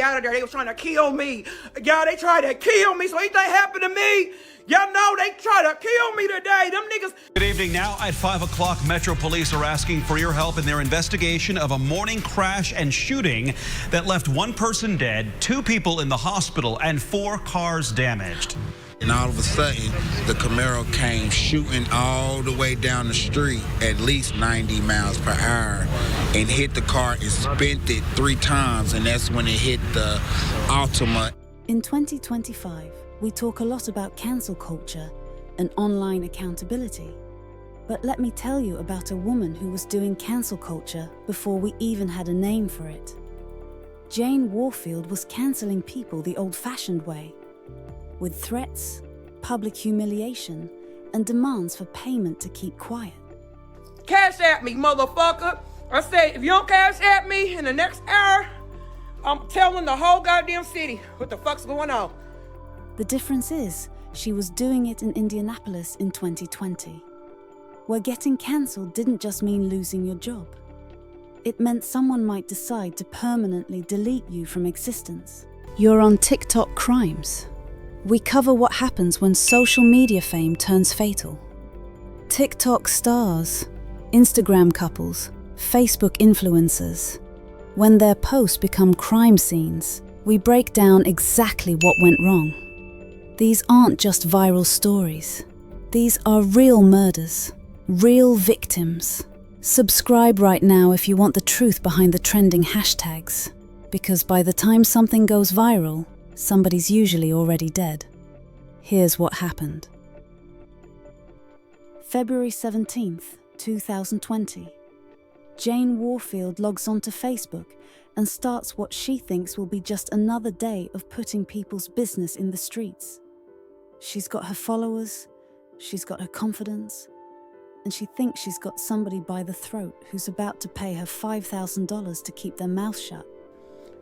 Out of there, they was trying to kill me. Y'all, they tried to kill me, so anything happened to me, y'all know they tried to kill me today. Them niggas. Good evening. Now at 5 o'clock, Metro Police are asking for your help in their investigation of a morning crash and shooting that left one person dead, 2 people in the hospital, and 4 cars damaged. And all of a sudden, the Camaro came shooting all the way down the street at least 90 miles per hour and hit the car and spent it 3 times, and that's when it hit the Altima. In 2025, we talk a lot about cancel culture and online accountability. But let me tell you about a woman who was doing cancel culture before we even had a name for it. Jane Waughfield was canceling people the old-fashioned way, with threats, public humiliation, and demands for payment to keep quiet. Cash at me, motherfucker. I say, if you don't cash at me in the next hour, I'm telling the whole goddamn city what the fuck's going on. The difference is, she was doing it in Indianapolis in 2020, where getting cancelled didn't just mean losing your job. It meant someone might decide to permanently delete you from existence. You're on TikTok Crimes. We cover what happens when social media fame turns fatal. TikTok stars, Instagram couples, Facebook influencers. When their posts become crime scenes, we break down exactly what went wrong. These aren't just viral stories. These are real murders, real victims. Subscribe right now if you want the truth behind the trending hashtags, because by the time something goes viral, somebody's usually already dead. Here's what happened. February 17th, 2020. Jane Waughfield logs onto Facebook and starts what she thinks will be just another day of putting people's business in the streets. She's got her followers, she's got her confidence, and she thinks she's got somebody by the throat who's about to pay her $5,000 to keep their mouth shut.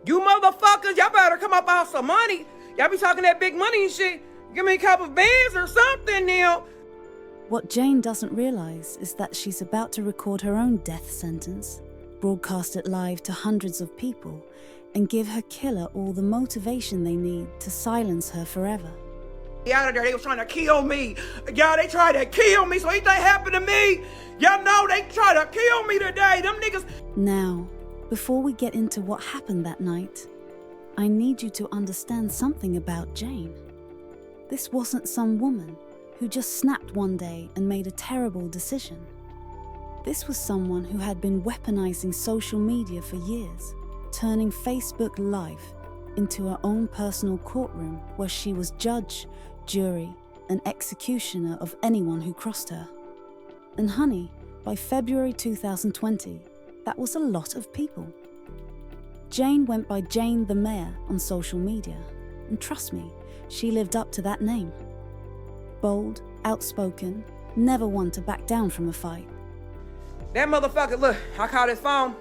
You motherfuckers, y'all better come up out some money. Y'all be talking that big money and shit. Give me a couple of bands or something now. What Jane doesn't realize is that she's about to record her own death sentence, broadcast it live to hundreds of people, and give her killer all the motivation they need to silence her forever. Out of there, they was trying to kill me. Y'all, they tried to kill me, so anything happened to me, y'all know they tried to kill me today. Them niggas. Now, before we get into what happened that night, I need you to understand something about Jane. This wasn't some woman who just snapped one day and made a terrible decision. This was someone who had been weaponizing social media for years, turning Facebook Live into her own personal courtroom where she was judge, jury, and executioner of anyone who crossed her. And honey, by February 2020, that was a lot of people. Jane went by Jane the Mayor on social media, and trust me, she lived up to that name. Bold, outspoken, never one to back down from a fight. That motherfucker, look, I called his phone.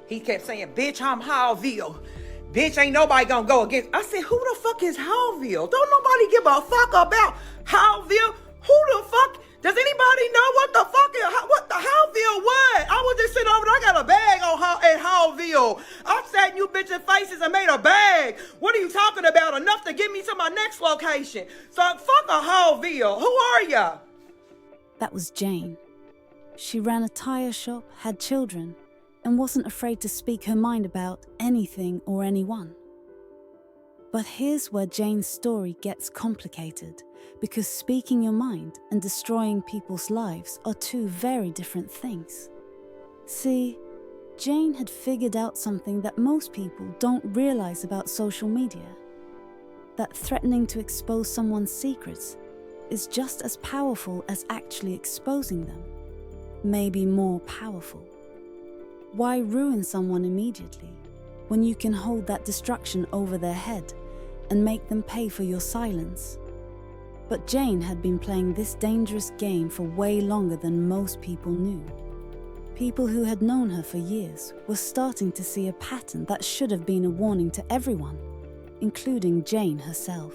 He kept saying, bitch, I'm Waughfield. Bitch, ain't nobody gonna go against. I said, who the fuck is Waughfield? Don't nobody give a fuck about Waughfield. Who the fuck? Does anybody know what the fuck is, what the Waughfield was? I was just sitting over there, I got a bag at Waughfield. I sat in you bitches' faces and made a bag. What are you talking about? Enough to get me to my next location. So fuck a Waughfield. Who are ya? That was Jane. She ran a tire shop, had children, and wasn't afraid to speak her mind about anything or anyone. But here's where Jane's story gets complicated, because speaking your mind and destroying people's lives are 2 very different things. See, Jane had figured out something that most people don't realize about social media, that threatening to expose someone's secrets is just as powerful as actually exposing them, maybe more powerful. Why ruin someone immediately when you can hold that destruction over their head and make them pay for your silence? But Jane had been playing this dangerous game for way longer than most people knew. People who had known her for years were starting to see a pattern that should have been a warning to everyone, including Jane herself.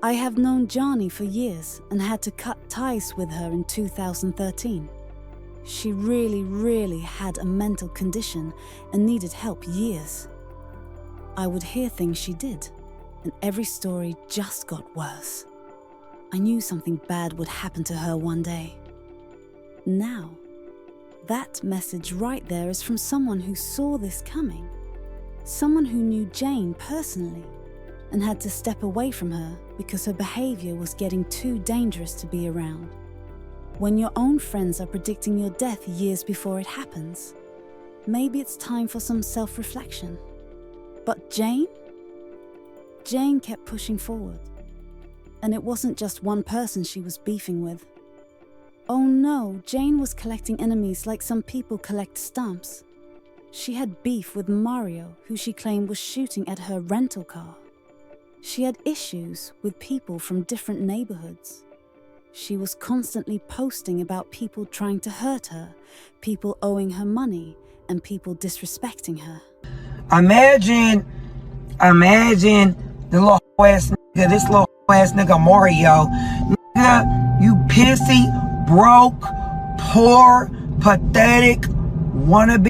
I have known Jani for years and had to cut ties with her in 2013. She really had a mental condition and needed help years. I would hear things she did, and every story just got worse. I knew something bad would happen to her one day. Now, that message right there is from someone who saw this coming. Someone who knew Jane personally and had to step away from her because her behavior was getting too dangerous to be around. When your own friends are predicting your death years before it happens, maybe it's time for some self-reflection. But Jane? Jane kept pushing forward. And it wasn't just one person she was beefing with. Oh no, Jane was collecting enemies like some people collect stamps. She had beef with Mario, who she claimed was shooting at her rental car. She had issues with people from different neighborhoods. She was constantly posting about people trying to hurt her, people owing her money, and people disrespecting her. Imagine the little ass nigga, this little ass nigga Mario. Nigga, you pissy, broke, poor, pathetic, wannabe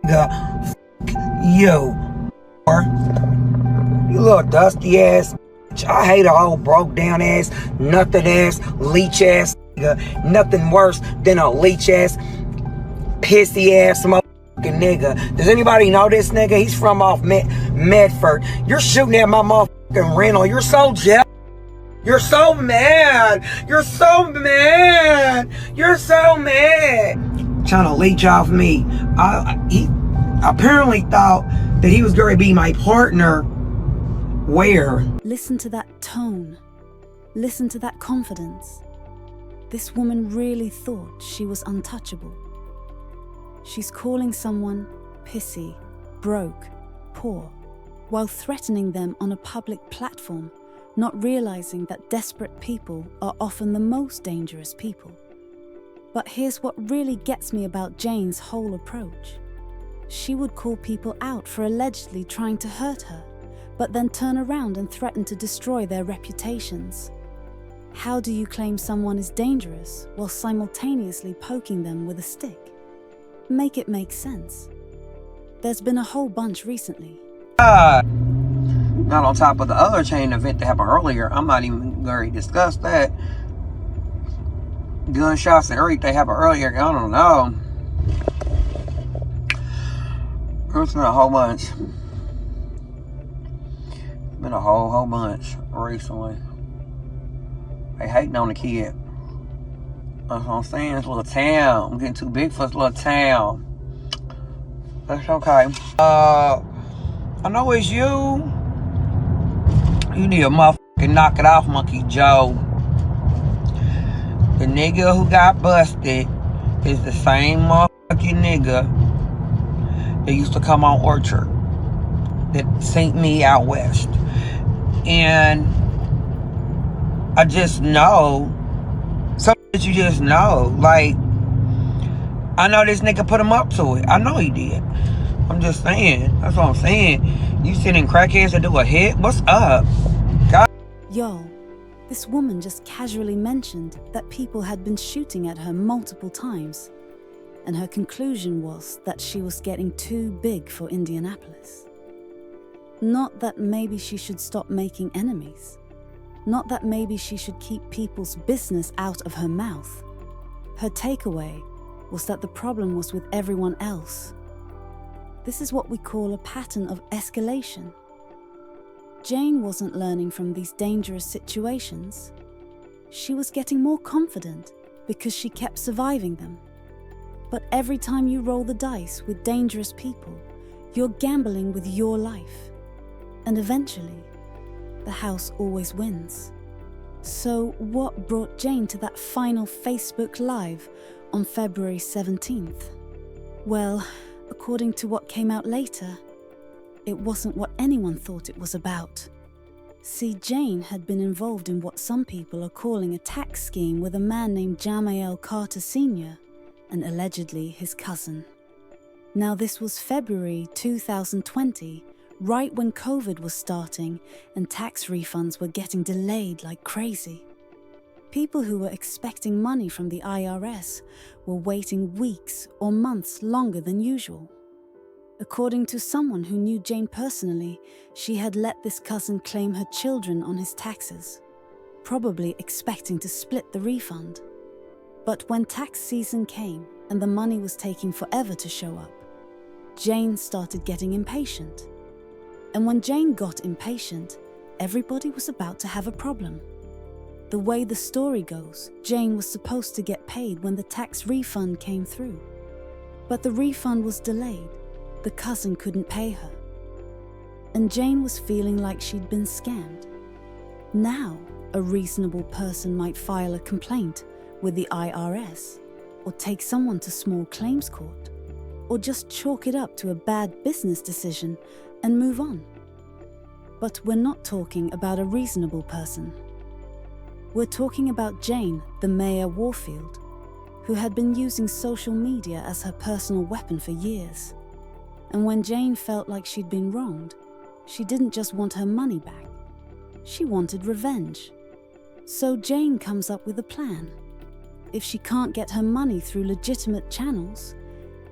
nigga. Fuck you. Or you little dusty ass bitch. I hate a whole broke down ass, nothing ass, leech ass nigga. Nothing worse than a leech ass, pissy ass motherfucking nigga. Does anybody know this nigga? He's from off Medford. You're shooting at my motherfucking rental. You're so jealous. You're so mad. You're so mad. You're so mad. Trying to leech off me. He apparently thought that he was going to be my partner. Where? Listen to that tone. Listen to that confidence. This woman really thought she was untouchable. She's calling someone pissy, broke, poor, while threatening them on a public platform, not realizing that desperate people are often the most dangerous people. But here's what really gets me about Jane's whole approach. She would call people out for allegedly trying to hurt her, but then turn around and threaten to destroy their reputations. How do you claim someone is dangerous while simultaneously poking them with a stick? Make it make sense. There's been a whole bunch recently. Not on top of the other chain event that happened earlier. I'm not even going to discuss that. Gunshots and everything happened earlier. I don't know. There's been a whole bunch. Been a whole bunch recently. They hating on the kid. That's what I'm saying. It's a little town. I'm getting too big for this little town. That's okay. I know it's you. You need a motherfucking knock it off, Monkey Joe. The nigga who got busted is the same motherfucking nigga that used to come on Orchard that sent me out west. And I just know something that you just know. Like, I know this nigga put him up to it. I know he did. I'm just saying. That's what I'm saying. You sending crackheads to do a hit? What's up? God. Yo, this woman just casually mentioned that people had been shooting at her multiple times, and her conclusion was that she was getting too big for Indianapolis. Not that maybe she should stop making enemies. Not that maybe she should keep people's business out of her mouth. Her takeaway was that the problem was with everyone else. This is what we call a pattern of escalation. Jane wasn't learning from these dangerous situations. She was getting more confident because she kept surviving them. But every time you roll the dice with dangerous people, you're gambling with your life. And eventually, the house always wins. So what brought Jane to that final Facebook Live on February 17th? Well, according to what came out later, it wasn't what anyone thought it was about. See, Jane had been involved in what some people are calling a tax scheme with a man named Jamael Carter Sr. and allegedly his cousin. Now this was February 2020, right when COVID was starting and tax refunds were getting delayed like crazy. People who were expecting money from the IRS were waiting weeks or months longer than usual. According to someone who knew Jane personally, she had let this cousin claim her children on his taxes, probably expecting to split the refund. But when tax season came and the money was taking forever to show up, Jane started getting impatient. And when Jane got impatient, everybody was about to have a problem. The way the story goes, Jane was supposed to get paid when the tax refund came through. But the refund was delayed. The cousin couldn't pay her. And Jane was feeling like she'd been scammed. Now, a reasonable person might file a complaint with the IRS, or take someone to small claims court, or just chalk it up to a bad business decision and move on. But we're not talking about a reasonable person. We're talking about Jane, the Mayor Waughfield, who had been using social media as her personal weapon for years. And when Jane felt like she'd been wronged, she didn't just want her money back. She wanted revenge. So Jane comes up with a plan. If she can't get her money through legitimate channels,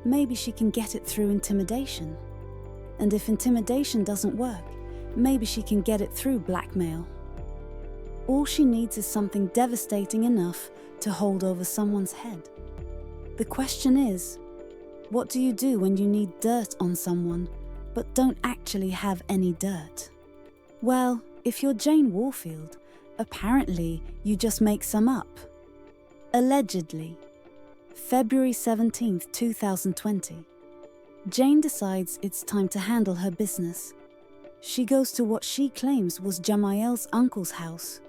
maybe she can get it through intimidation. And if intimidation doesn't work, maybe she can get it through blackmail. All she needs is something devastating enough to hold over someone's head. The question is, what do you do when you need dirt on someone, but don't actually have any dirt? Well, if you're Jane Waughfield, apparently you just make some up. Allegedly. February 17th, 2020. Jane decides it's time to handle her business. She goes to what she claims was Jamael's uncle's house,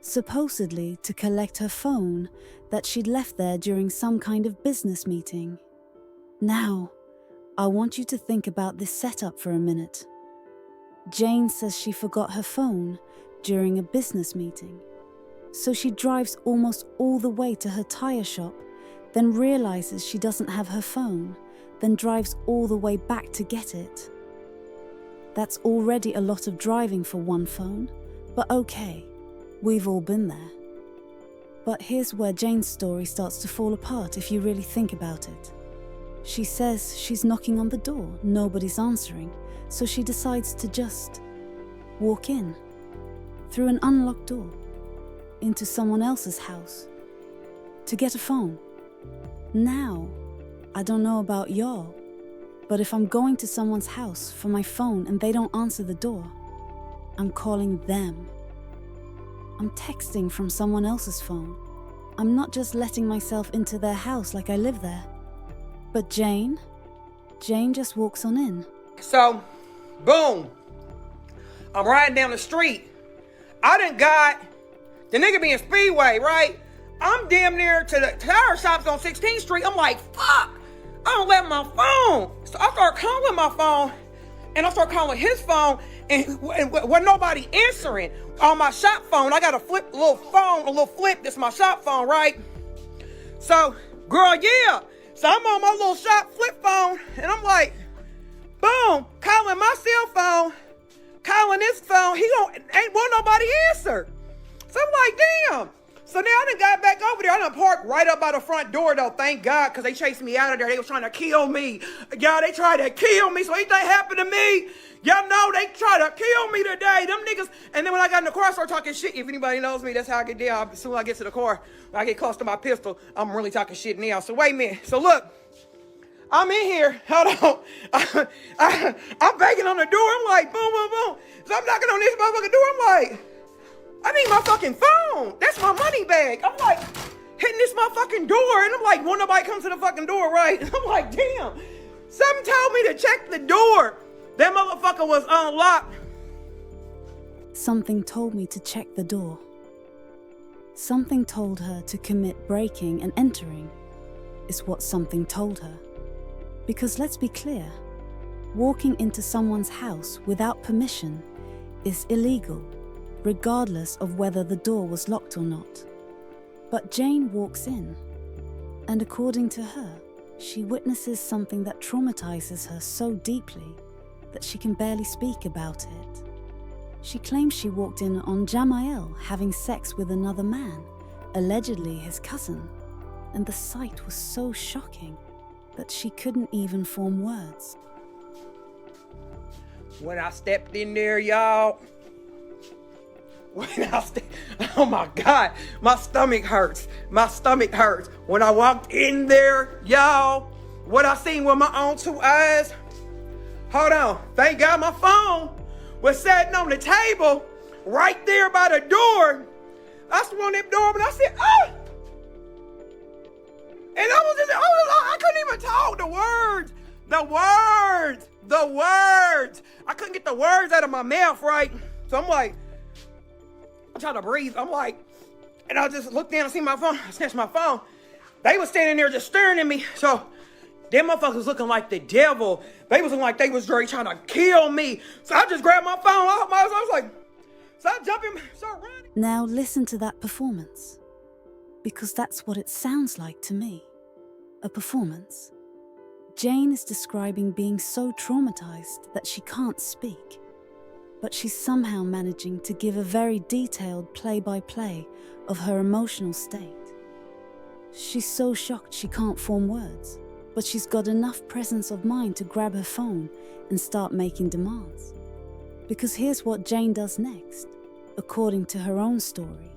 supposedly to collect her phone that she'd left there during some kind of business meeting. Now, I want you to think about this setup for a minute. Jane says she forgot her phone during a business meeting. So she drives almost all the way to her tire shop, then realizes she doesn't have her phone, then drives all the way back to get it. That's already a lot of driving for one phone, but okay, we've all been there. But here's where Jane's story starts to fall apart if you really think about it. She says she's knocking on the door, nobody's answering, so she decides to just walk in, through an unlocked door, into someone else's house, to get a phone. Now, I don't know about y'all, but if I'm going to someone's house for my phone and they don't answer the door, I'm calling them. I'm texting from someone else's phone. I'm not just letting myself into their house like I live there. But Jane just walks on in. So, boom. I'm riding down the street. I done got the nigga being Speedway, right? I'm damn near to the tire shops on 16th Street. I'm like, fuck, I don't let my phone. So I start calling my phone, and I start calling his phone, and when nobody answering on my shop phone, I got a little flip. That's my shop phone, right? So, girl, yeah. So I'm on my little shop flip phone, and I'm like, boom, calling my cell phone, calling this phone. Ain't want nobody answer. So I'm like, damn. So now I done got back over there. I done parked right up by the front door, though, thank God, because they chased me out of there. They was trying to kill me. Y'all, they tried to kill me. So anything happened to me, y'all know they tried to kill me today. Them niggas. And then when I got in the car, I started talking shit. If anybody knows me, that's how I get down. As soon as I get to the car, when I get close to my pistol, I'm really talking shit now. So wait a minute. So look, I'm in here. Hold on. I'm banging on the door. I'm like, boom, boom, boom. So I'm knocking on this motherfucking door. I'm like, I need my fucking phone. That's my money bag. I'm like hitting this motherfucking door, and I'm like, won't nobody come to the fucking door, right? I'm like, damn. Something told me to check the door. That motherfucker was unlocked. Something told me to check the door. Something told her to commit breaking and entering, is what something told her. Because let's be clear, walking into someone's house without permission is illegal, regardless of whether the door was locked or not. But Jane walks in, and according to her, she witnesses something that traumatizes her so deeply that she can barely speak about it. She claims she walked in on Jamael having sex with another man, allegedly his cousin, and the sight was so shocking that she couldn't even form words. When I stepped in there, y'all. Oh my God, my stomach hurts. My stomach hurts. When I walked in there, y'all, what I seen with my own two eyes. Hold on. Thank God my phone was sitting on the table right there by the door. I swung that door, but I said, oh! And I couldn't even talk the words. I couldn't get the words out of my mouth right. So I'm like, I'm trying to breathe. I'm like, and I just looked down and see my phone. I snatched my phone. They was standing there just staring at me. So them motherfuckers was looking like the devil. They was looking like they was trying to kill me. So I just grabbed my phone. I was like, so I jumped in, start running. Now listen to that performance, because that's what it sounds like to me. A performance. Jane is describing being so traumatized that she can't speak, but she's somehow managing to give a very detailed play-by-play of her emotional state. She's so shocked she can't form words, but she's got enough presence of mind to grab her phone and start making demands. Because here's what Jane does next, according to her own story.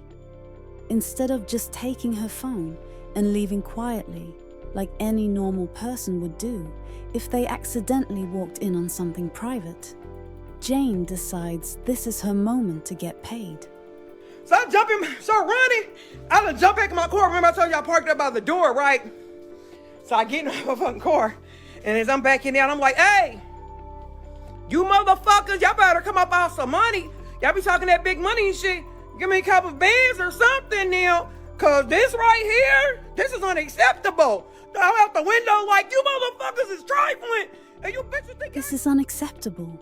Instead of just taking her phone and leaving quietly, like any normal person would do if they accidentally walked in on something private, Jane decides this is her moment to get paid. So I jump in, start running. I done jump back in my car. Remember I told you I parked up by the door, right? So I get in my fucking car, and as I'm backing down, I'm like, hey, you motherfuckers, y'all better come up off some money. Y'all be talking that big money and shit. Give me a couple of bands or something now, cause this right here, this is unacceptable. I'm out the window like, you motherfuckers is trifling, and you bitches think this is unacceptable.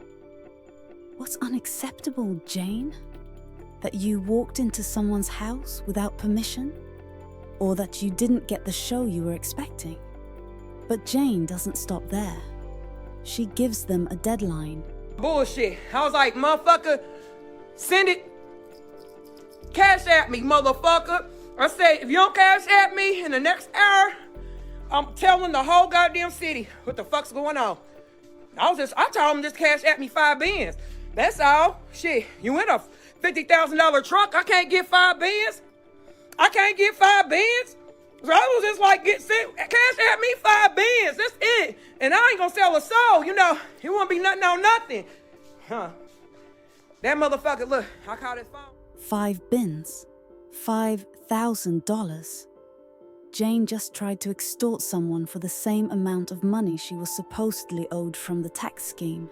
What's unacceptable, Jane? That you walked into someone's house without permission? Or that you didn't get the show you were expecting? But Jane doesn't stop there. She gives them a deadline. Bullshit. I was like, motherfucker, send it. Cash at me, motherfucker. I said, if you don't cash at me in the next hour, I'm telling the whole goddamn city what the fuck's going on. I told them just cash at me 5 bands. That's all. Shit, you in a $50,000 truck, I can't get 5 bands. I can't get 5 bands. So I was just like, cash at me 5 bands. That's it. And I ain't gonna sell a soul, you know. It won't be nothing on nothing. Huh. That motherfucker, look, I caught his phone. 5 bins. $5,000. Jane just tried to extort someone for the same amount of money she was supposedly owed from the tax scheme.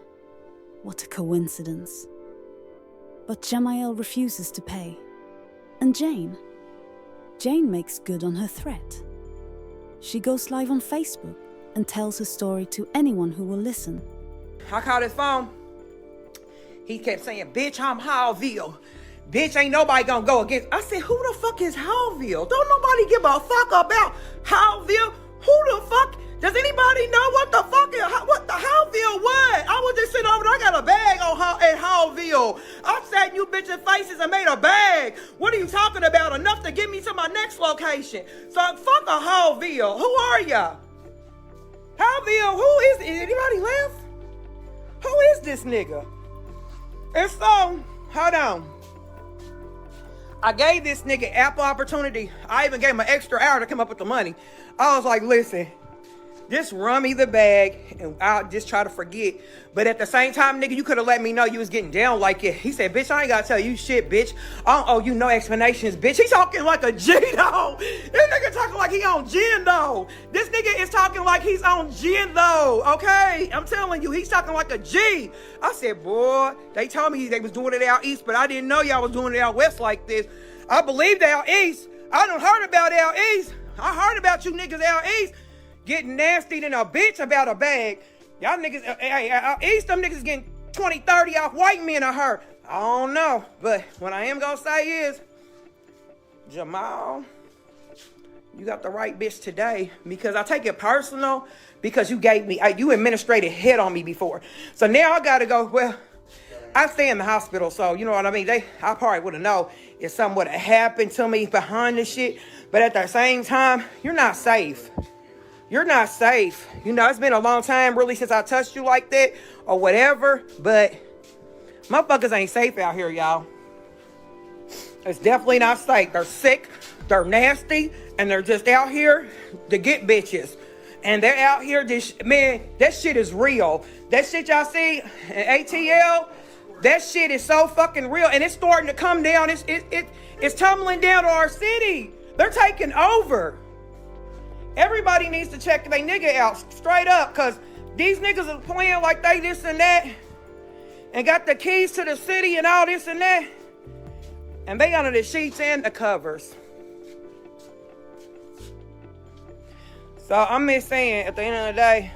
What a coincidence. But Jamael refuses to pay. And Jane makes good on her threat. She goes live on Facebook and tells her story to anyone who will listen. I caught his phone. He kept saying, bitch, I'm Waughfield. Bitch, ain't nobody gonna go against. I said, who the fuck is Waughfield? Don't nobody give a fuck about Waughfield. Who the fuck? Does anybody know what the fuck is, what the Waughfield was? I was just sitting over there. I got a bag at Waughfield. I sat in you bitches' faces and made a bag. What are you talking about? Enough to get me to my next location. So fuck a Waughfield. Who are ya? Waughfield, who is anybody left? Who is this nigga? And so, hold on. I gave this nigga ample opportunity. I even gave him an extra hour to come up with the money. I was like, listen, just run me the bag and I'll just try to forget. But at the same time, nigga, you could have let me know you was getting down like it. He said, bitch, I ain't gotta tell you shit, bitch. I don't owe you no explanations, bitch. He talking like a G, though. This nigga talking like he on gin, though. This nigga is talking like he's on gin, though, okay? I'm telling you, he's talking like a G. I said, boy, they told me they was doing it out east, but I didn't know y'all was doing it out west like this. I believed out east. I done heard about out east. I heard about you niggas out east getting nasty than a bitch about a bag. Y'all niggas, out east, them niggas getting 20, 30 off white men, I heard. I don't know, but what I am gonna say is, Jamal, you got the right bitch today, because I take it personal because you gave me, you administrated head on me before. So now I gotta go, well, I stay in the hospital, so you know what I mean? I probably would have known if something would have happened to me behind this shit. But at the same time, you're not safe. you're not safe. You know, it's been a long time really since I touched you like that or whatever, but motherfuckers ain't safe out here, y'all. It's definitely not safe. They're sick, they're nasty, and they're just out here to get bitches. And they're out here, man, that shit is real. That shit y'all see in ATL, that shit is so fucking real. And it's starting to come down. It's tumbling down to our city. They're taking over. Everybody needs to check their nigga out straight up, because these niggas are playing like they this and that and got the keys to the city and all this and that. And they under the sheets and the covers. So I'm just saying, at the end of the day,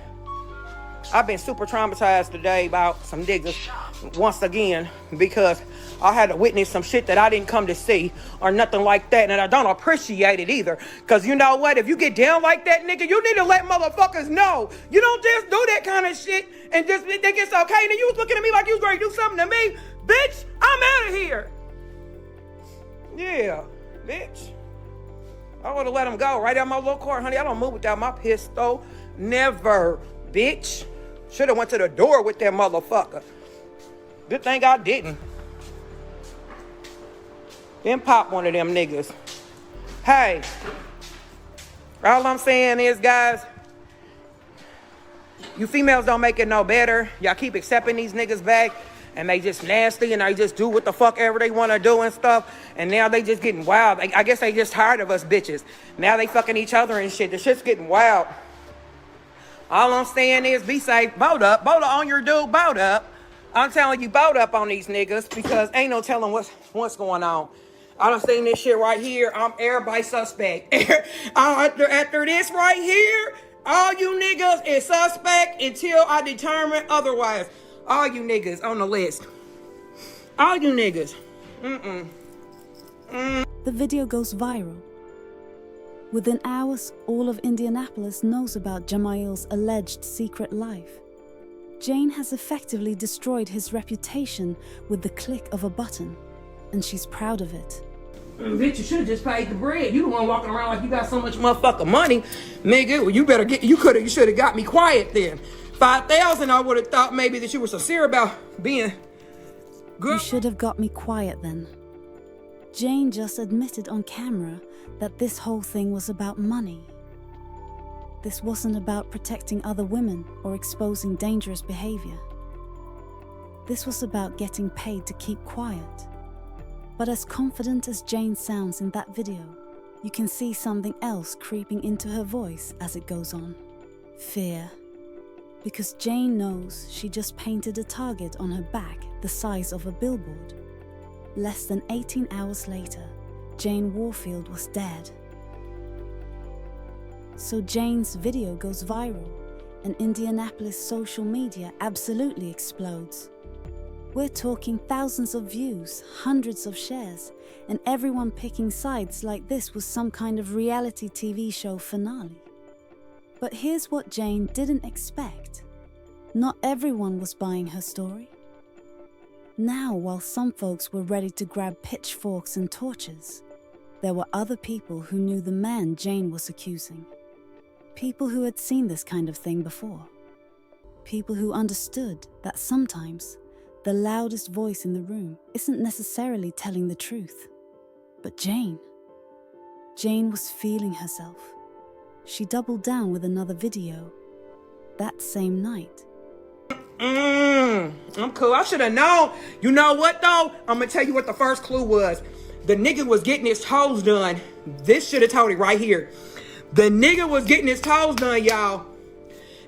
I've been super traumatized today about some niggas once again, because I had to witness some shit that I didn't come to see or nothing like that, and I don't appreciate it either. Because you know what? If you get down like that, nigga, you need to let motherfuckers know. You don't just do that kind of shit and just think it's okay. And then you was looking at me like you was ready to do something to me. Bitch, I'm out of here. Yeah, bitch. I would have let him go right out my little car, honey. I don't move without my pistol. Never, bitch. Should have went to the door with that motherfucker. Good thing I didn't. Then pop one of them niggas. Hey, all I'm saying is, guys, you females don't make it no better. Y'all keep accepting these niggas back, and they just nasty, and they just do what the fuck ever they want to do and stuff. And now they just getting wild. I guess they just tired of us bitches. Now they fucking each other and shit. The shit's getting wild. All I'm saying is, be safe. Boat up. Boat up on your dude. Boat up. I'm telling you, boat up on these niggas, because ain't no telling what's going on. I done seen this shit right here. I'm everybody suspect. After this right here, all you niggas is suspect until I determine otherwise. All you niggas on the list. All you niggas. The video goes viral. Within hours, all of Indianapolis knows about Jamail's alleged secret life. Jane has effectively destroyed his reputation with the click of a button, and she's proud of it. Bitch, you should have just paid the bread. You the one walking around like you got so much motherfucking money. Nigga, well, you should have got me quiet then. 5,000, I would have thought maybe that you were sincere about being good. You should have got me quiet then. Jane just admitted on camera that this whole thing was about money. This wasn't about protecting other women or exposing dangerous behavior. This was about getting paid to keep quiet. But as confident as Jane sounds in that video, you can see something else creeping into her voice as it goes on. Fear. Because Jane knows she just painted a target on her back the size of a billboard. Less than 18 hours later, Jane Waughfield was dead. So Jane's video goes viral, and Indianapolis social media absolutely explodes. We're talking thousands of views, hundreds of shares, and everyone picking sides like this was some kind of reality TV show finale. But here's what Jane didn't expect. Not everyone was buying her story. Now, while some folks were ready to grab pitchforks and torches, there were other people who knew the man Jane was accusing. People who had seen this kind of thing before. People who understood that sometimes the loudest voice in the room isn't necessarily telling the truth. But Jane was feeling herself. She doubled down with another video that same night. I'm cool. I should have known. You know what though? I'm gonna tell you what the first clue was. The nigga was getting his toes done. This should have told it right here. The nigga was getting his toes done, y'all.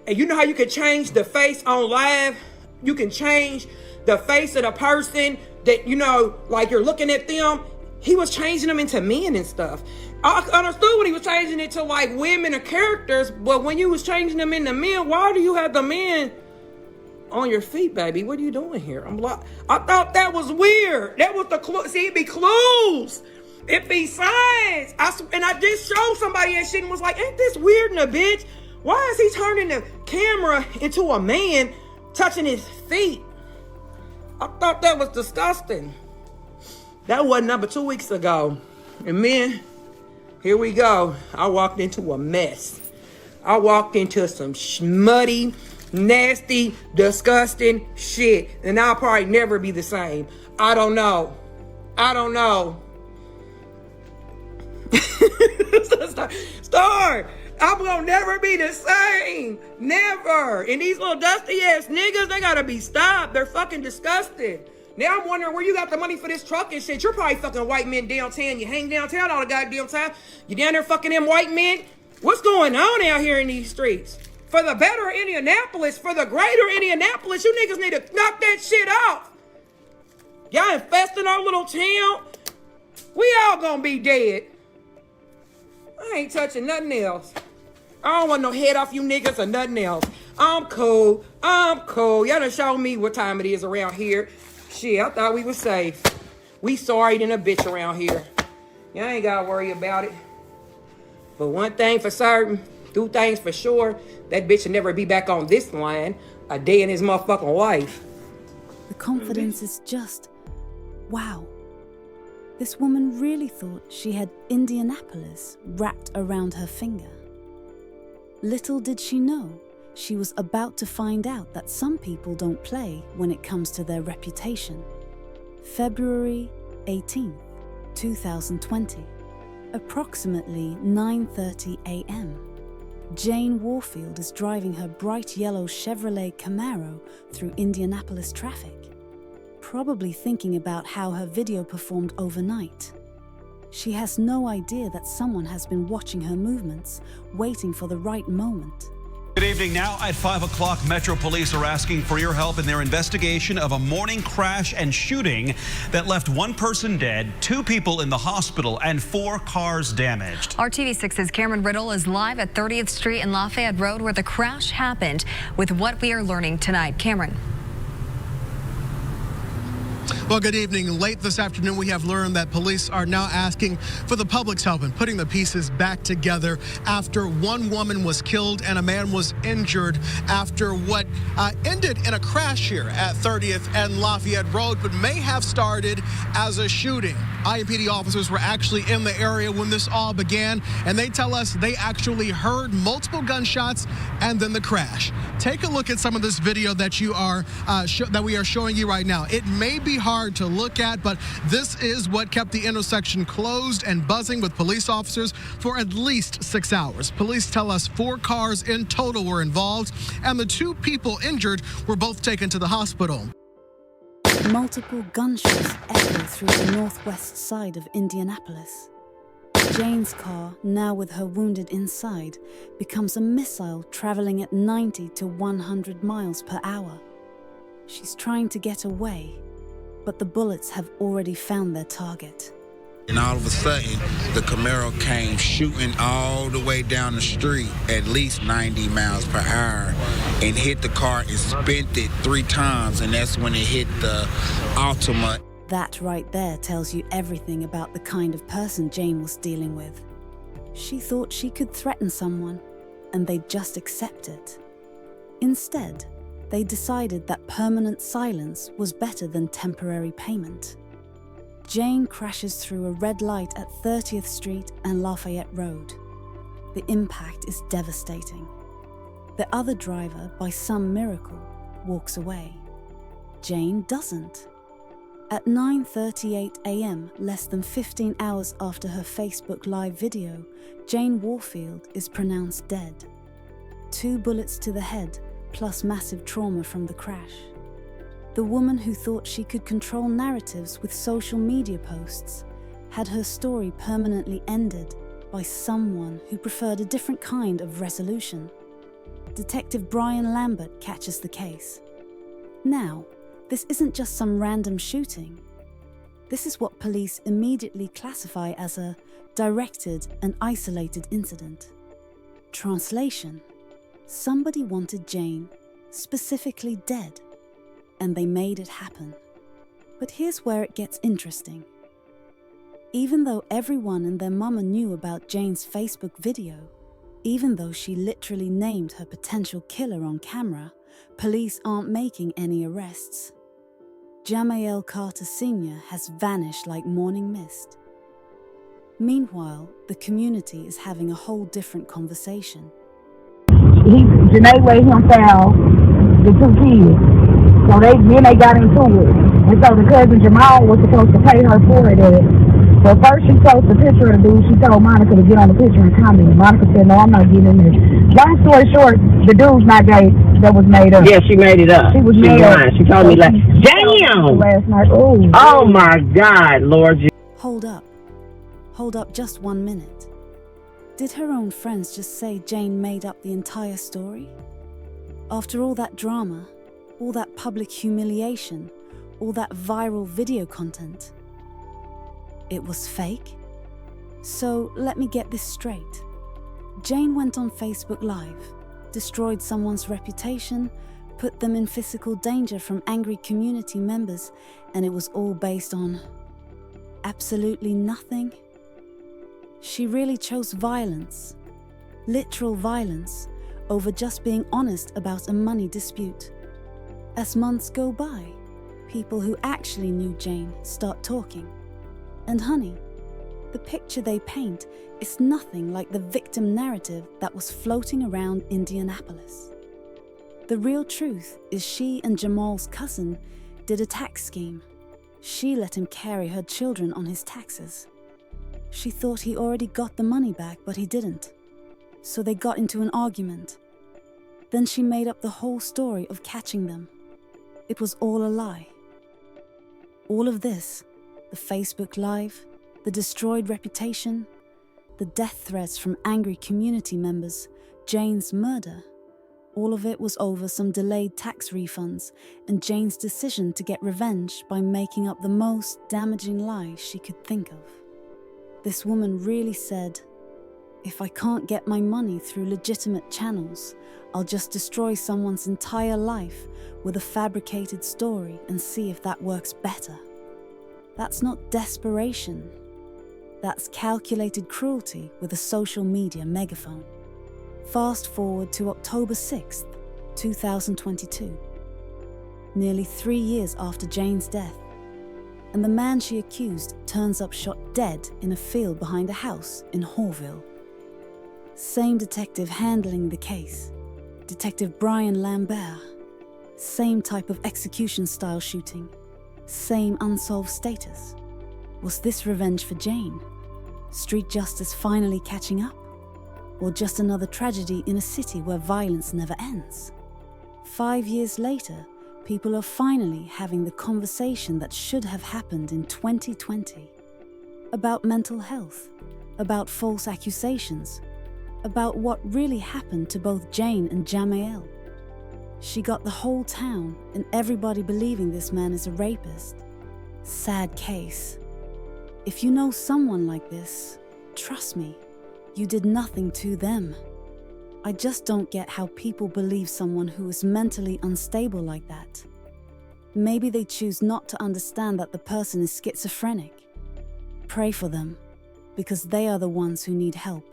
And you know how you can change the face on live? You can change the face of the person that, you know, like you're looking at them. He was changing them into men and stuff. I understood when he was changing it to like women or characters, but when you was changing them into men, why do you have the men on your feet, baby? What are you doing here? I thought that was weird. That was the clue. See, it be clues. It be signs. And I just showed somebody that shit and was like, ain't this weird in a bitch? Why is he turning the camera into a man touching his feet? I thought that was disgusting. That wasn't number 2 weeks ago. And then, here we go. I walked into a mess. I walked into some muddy, nasty, disgusting shit. And I'll probably never be the same. I don't know. Star, I'm gonna never be the same. Never. And these little dusty ass niggas, they gotta be stopped. They're fucking disgusting. Now I'm wondering where you got the money for this truck and shit. You're probably fucking white men downtown. You hang downtown all the goddamn time. You down there fucking them white men. What's going on out here in these streets? For the better Indianapolis, for the greater Indianapolis, you niggas need to knock that shit off. Y'all infesting our little town. We all gonna be dead. I ain't touching nothing else. I don't want no head off you niggas or nothing else. I'm cool. Y'all done show me what time it is around here. Shit, I thought we was safe. We sorry than a bitch around here. Y'all ain't gotta worry about it. But one thing for certain, two things for sure, that bitch will never be back on this line a day in his motherfucking life. The confidence is just, wow. This woman really thought she had Indianapolis wrapped around her finger. Little did she know, she was about to find out that some people don't play when it comes to their reputation. February 18th, 2020, approximately 9:30 a.m. Jane Waughfield is driving her bright yellow Chevrolet Camaro through Indianapolis traffic, probably thinking about how her video performed overnight. She has no idea that someone has been watching her movements, waiting for the right moment. Good evening. Now at 5 o'clock, Metro Police are asking for your help in their investigation of a morning crash and shooting that left one person dead, 2 people in the hospital, and 4 cars damaged. Our TV6's Cameron Riddle is live at 30th Street and Lafayette Road where the crash happened with what we are learning tonight. Cameron. Well, good evening. Late this afternoon, we have learned that police are now asking for the public's help in putting the pieces back together after one woman was killed and a man was injured after what ended in a crash here at 30th and Lafayette Road, but may have started as a shooting. IMPD officers were actually in the area when this all began, and they tell us they actually heard multiple gunshots and then the crash. Take a look at some of this video that we are showing you right now. It may be hard to look at, but this is what kept the intersection closed and buzzing with police officers for at least 6 hours. Police tell us 4 cars in total were involved, and the 2 people injured were both taken to the hospital. Multiple gunshots echo through the northwest side of Indianapolis. Jane's car, now with her wounded inside, becomes a missile traveling at 90 to 100 miles per hour. She's trying to get away, but the bullets have already found their target. And all of a sudden, the Camaro came shooting all the way down the street at least 90 miles per hour and hit the car and spent it 3 times, and that's when it hit the Altima. That right there tells you everything about the kind of person Jane was dealing with. She thought she could threaten someone, and they'd just accept it. Instead, they decided that permanent silence was better than temporary payment. Jane crashes through a red light at 30th Street and Lafayette Road. The impact is devastating. The other driver, by some miracle, walks away. Jane doesn't. At 9:38 a.m., less than 15 hours after her Facebook Live video, Jane Waughfield is pronounced dead. 2 bullets to the head, plus massive trauma from the crash. The woman who thought she could control narratives with social media posts had her story permanently ended by someone who preferred a different kind of resolution. Detective Brian Lambert catches the case. Now, this isn't just some random shooting. This is what police immediately classify as a directed and isolated incident. Translation: somebody wanted Jane, specifically dead, and they made it happen. But here's where it gets interesting. Even though everyone and their mama knew about Jane's Facebook video, even though she literally named her potential killer on camera, police aren't making any arrests. Jamael Carter Sr. has vanished like morning mist. Meanwhile, the community is having a whole different conversation. Janae let him file the 2 kids. So then they got into it. And so the cousin Jamal was supposed to pay her for it. But first she posted a picture of the dude. She told Monica to get on the picture and comment. Monica said, no, I'm not getting in there. Long story short, the dude's not gay. That was made up. Yeah, she made it up. She was made up. She told me like, damn! Last night. Oh my God, Lord. Hold up. Hold up just 1 minute. Did her own friends just say Jane made up the entire story? After all that drama, all that public humiliation, all that viral video content, it was fake? So let me get this straight. Jane went on Facebook Live, destroyed someone's reputation, put them in physical danger from angry community members, and it was all based on absolutely nothing? She really chose violence, literal violence, over just being honest about a money dispute. As months go by, people who actually knew Jane start talking. And honey, the picture they paint is nothing like the victim narrative that was floating around Indianapolis. The real truth is she and Jamal's cousin did a tax scheme. She let him carry her children on his taxes. She thought he already got the money back, but he didn't. So they got into an argument. Then she made up the whole story of catching them. It was all a lie. All of this, the Facebook Live, the destroyed reputation, the death threats from angry community members, Jane's murder, all of it was over some delayed tax refunds and Jane's decision to get revenge by making up the most damaging lie she could think of. This woman really said, if I can't get my money through legitimate channels, I'll just destroy someone's entire life with a fabricated story and see if that works better. That's not desperation. That's calculated cruelty with a social media megaphone. Fast forward to October 6th, 2022. Nearly 3 years after Jane's death, and the man she accused turns up shot dead in a field behind a house in Waughfield. Same detective handling the case, Detective Brian Lambert. Same type of execution-style shooting, same unsolved status. Was this revenge for Jane? Street justice finally catching up? Or just another tragedy in a city where violence never ends? 5 years later, people are finally having the conversation that should have happened in 2020. About mental health, about false accusations, about what really happened to both Jane and Jamael. She got the whole town and everybody believing this man is a rapist. Sad case. If you know someone like this, trust me, you did nothing to them. I just don't get how people believe someone who is mentally unstable like that. Maybe they choose not to understand that the person is schizophrenic. Pray for them, because they are the ones who need help,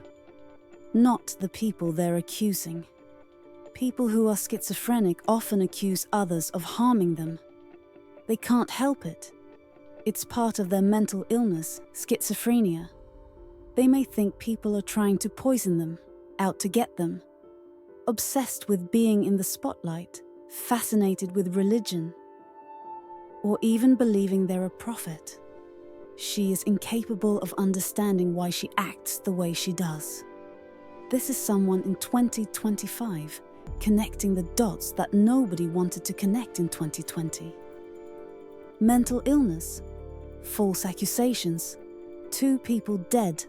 not the people they're accusing. People who are schizophrenic often accuse others of harming them. They can't help it. It's part of their mental illness, schizophrenia. They may think people are trying to poison them, out to get them. Obsessed with being in the spotlight, fascinated with religion, or even believing they're a prophet. She is incapable of understanding why she acts the way she does. This is someone in 2025 connecting the dots that nobody wanted to connect in 2020. Mental illness, false accusations, 2 people dead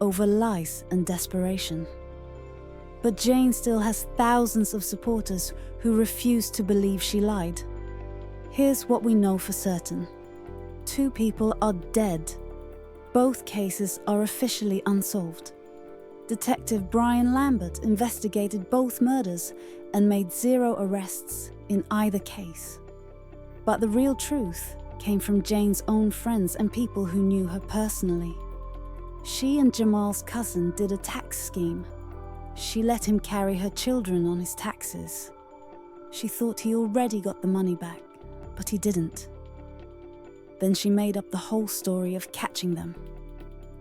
over lies and desperation. But Jane still has thousands of supporters who refuse to believe she lied. Here's what we know for certain. 2 people are dead. Both cases are officially unsolved. Detective Brian Lambert investigated both murders and made 0 arrests in either case. But the real truth came from Jane's own friends and people who knew her personally. She and Jamal's cousin did a tax scheme. She let him carry her children on his taxes. She thought he already got the money back, but he didn't. Then she made up the whole story of catching them.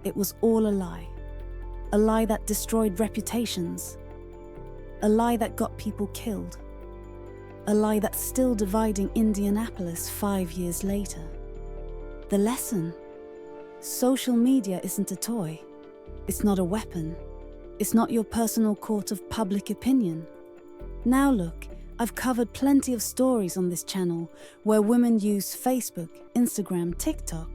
It was all a lie that destroyed reputations. A lie that got people killed. A lie that's still dividing Indianapolis 5 years later. The lesson? Social media isn't a toy. It's not a weapon. It's not your personal court of public opinion. Now look, I've covered plenty of stories on this channel where women use Facebook, Instagram, TikTok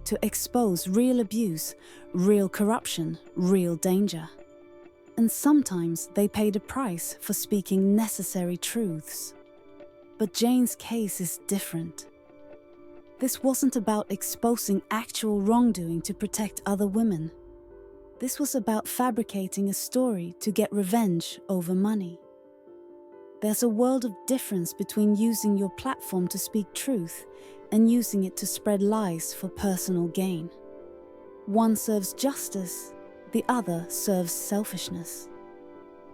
to expose real abuse, real corruption, real danger. And sometimes they paid a price for speaking necessary truths. But Jane's case is different. This wasn't about exposing actual wrongdoing to protect other women. This was about fabricating a story to get revenge over money. There's a world of difference between using your platform to speak truth and using it to spread lies for personal gain. One serves justice, the other serves selfishness.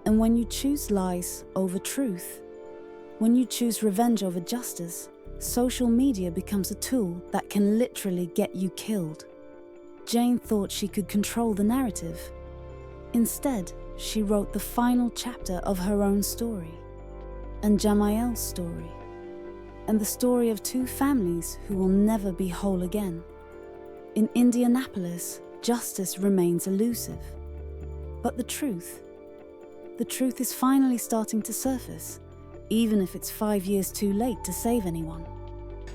And when you choose lies over truth, when you choose revenge over justice, social media becomes a tool that can literally get you killed. Jane thought she could control the narrative. Instead, she wrote the final chapter of her own story, and Jamael's story, and the story of two families who will never be whole again. In Indianapolis, justice remains elusive. But the truth is finally starting to surface, even if it's 5 years too late to save anyone.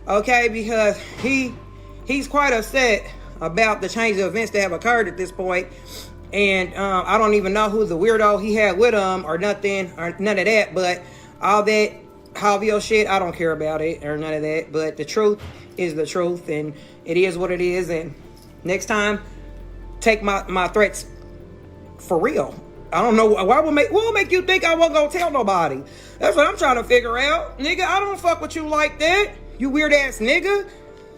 Okay, because he's quite upset about the change of events that have occurred at this point. And I don't even know who the weirdo he had with him or nothing, or none of that. But all that Waughfield shit, I don't care about it or none of that. But the truth is the truth, and it is what it is. And next time, take my threats for real. I don't know what will make you think I wasn't gonna tell nobody. That's what I'm trying to figure out, nigga. I don't fuck with you like that, you weird ass nigga.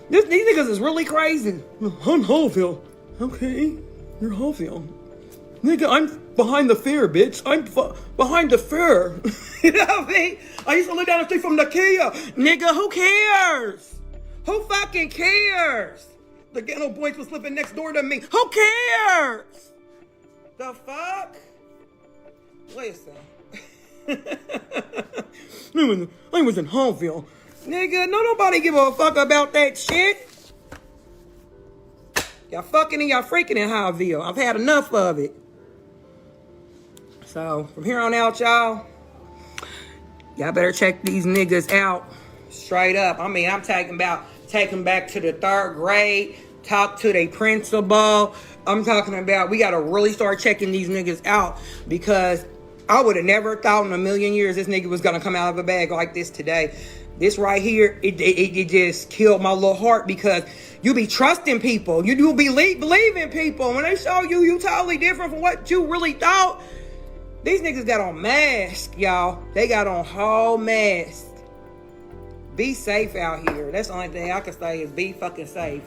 These niggas is really crazy. I'm Waughfield. Okay, you're Waughfield. Nigga, I'm behind the fair, bitch. I'm behind the fair. You know what I mean? I used to live down the street from Nakia. Nigga, who cares? Who fucking cares? The ghetto boys was living next door to me. Who cares? The fuck? Listen. I was in Waughfield. Nigga, nobody give a fuck about that shit. Y'all fucking and y'all freaking in Waughfield. I've had enough of it. So, from here on out, y'all better check these niggas out straight up. I mean, I'm talking about take them back to the 3rd grade, talk to their principal. I'm talking about we got to really start checking these niggas out, because I would have never thought in a million years this nigga was going to come out of a bag like this today. This right here, it just killed my little heart, because you be trusting people. You do believing people. When they show you totally different from what you really thought. These niggas got on masks, y'all. They got on whole masks. Be safe out here. That's the only thing I can say is be fucking safe.